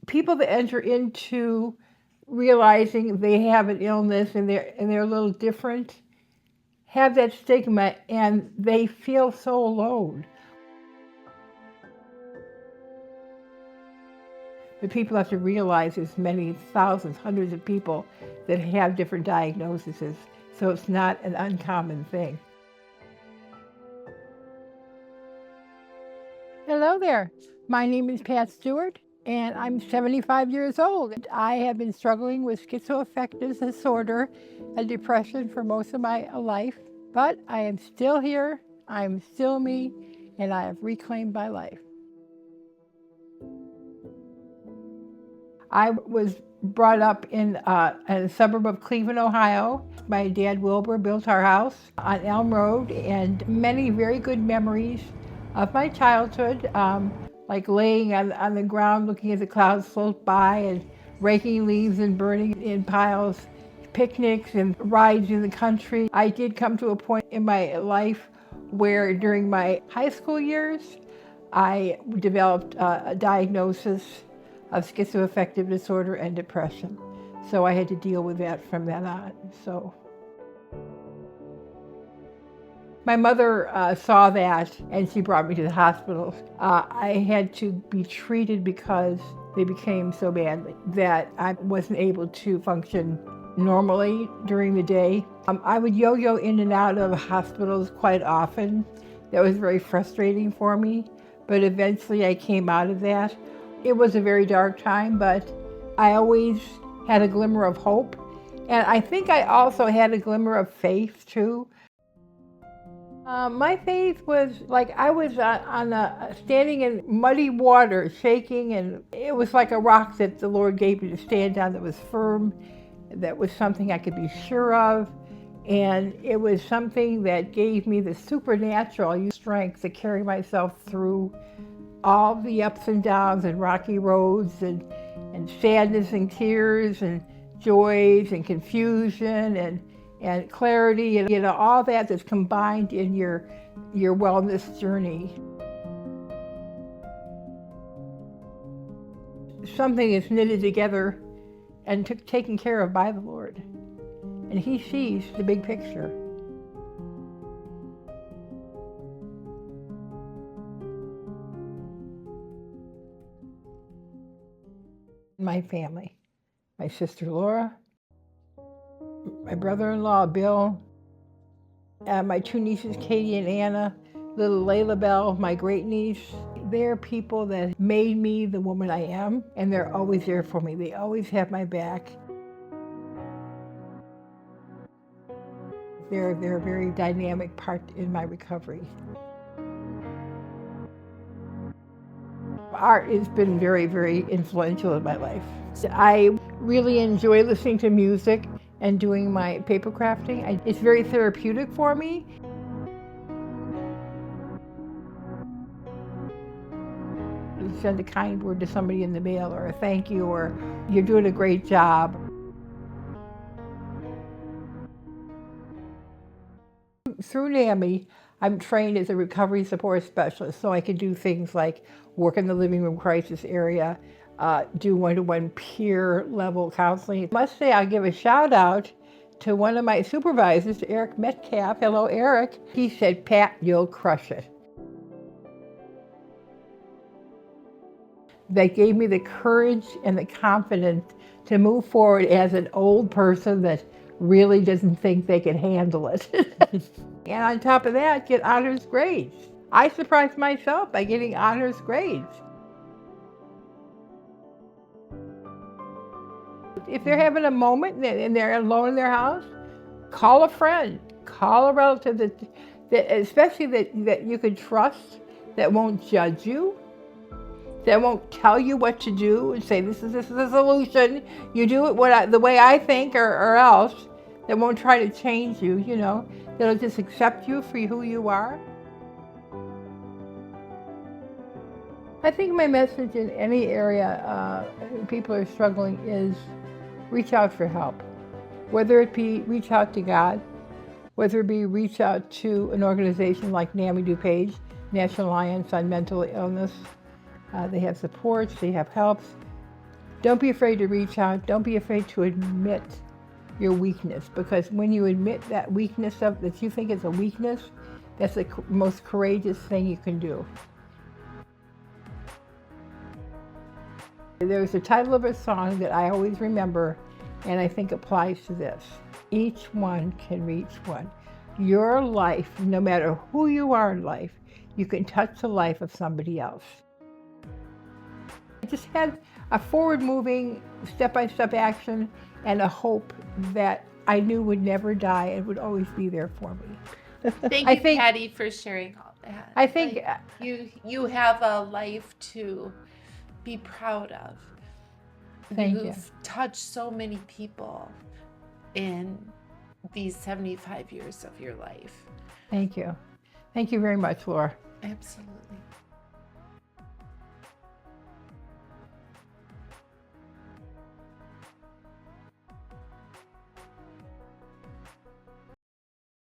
People that enter into realizing they have an illness and they're a little different have that stigma and they feel so alone. But people have to realize there's many thousands, hundreds of people that have different diagnoses, so it's not an uncommon thing. Hello there. My name is Pat Stewart, and I'm 75 years old. I have been struggling with schizoaffective disorder and depression for most of my life, but I am still here, I'm still me, and I have reclaimed my life. I was brought up in a suburb of Cleveland, Ohio. My dad, Wilbur, built our house on Elm Road, and many very good memories of my childhood, like laying on the ground looking at the clouds float by and raking leaves and burning in piles, picnics and rides in the country. I did come to a point in my life where during my high school years, I developed a diagnosis of schizoaffective disorder and depression. So I had to deal with that from then on. So my mother saw that and she brought me to the hospital. I had to be treated because they became so bad that I wasn't able to function normally during the day. I would yo-yo in and out of hospitals quite often. That was very frustrating for me, but eventually I came out of that. It was a very dark time, but I always had a glimmer of hope. And I think I also had a glimmer of faith too. My faith was like I was standing in muddy water, shaking, and it was like a rock that the Lord gave me to stand on that was firm, that was something I could be sure of. And it was something that gave me the supernatural strength to carry myself through all the ups and downs and rocky roads and sadness and tears and joys and confusion and clarity and all that that's combined in your wellness journey. Something is knitted together and taken care of by the Lord. And He sees the big picture. My family, my sister Laura, my brother-in-law Bill, my two nieces Katie and Anna, little Layla Bell, my great niece. They're people that made me the woman I am, and they're always there for me. They always have my back. They're a very dynamic part in my recovery. Art has been very, very influential in my life. I really enjoy listening to music and doing my paper crafting. It's very therapeutic for me. You send a kind word to somebody in the mail or a thank you or you're doing a great job. Through NAMI, I'm trained as a recovery support specialist, so I can do things like work in the living room crisis area, do one-to-one peer level counseling. I must say I'll give a shout out to one of my supervisors, Eric Metcalf. Hello, Eric. He said, "Pat, you'll crush it." That gave me the courage and the confidence to move forward as an old person that really doesn't think they can handle it. And on top of that, get honors grades. I surprised myself by getting honors grades. If they're having a moment and they're alone in their house, call a friend, call a relative especially that you could trust, that won't judge you, that won't tell you what to do and say, this is the solution, you do it the way I think or else, that won't try to change you, that'll just accept you for who you are. I think my message in any area people are struggling is reach out for help. Whether it be reach out to God, whether it be reach out to an organization like NAMI DuPage, National Alliance on Mental Illness. They have supports, they have helps. Don't be afraid to reach out. Don't be afraid to admit your weakness, because when you admit that weakness that you think is a weakness, that's the most courageous thing you can do. There's a title of a song that I always remember, and I think applies to this. Each one can reach one. Your life, no matter who you are in life, you can touch the life of somebody else. I just had a forward-moving, step-by-step action and a hope that I knew would never die and would always be there for me. Thank you, Patty, for sharing all that. I think you have a life to be proud of. You've touched so many people in these 75 years of your life. Thank you. Thank you very much, Laura. Absolutely.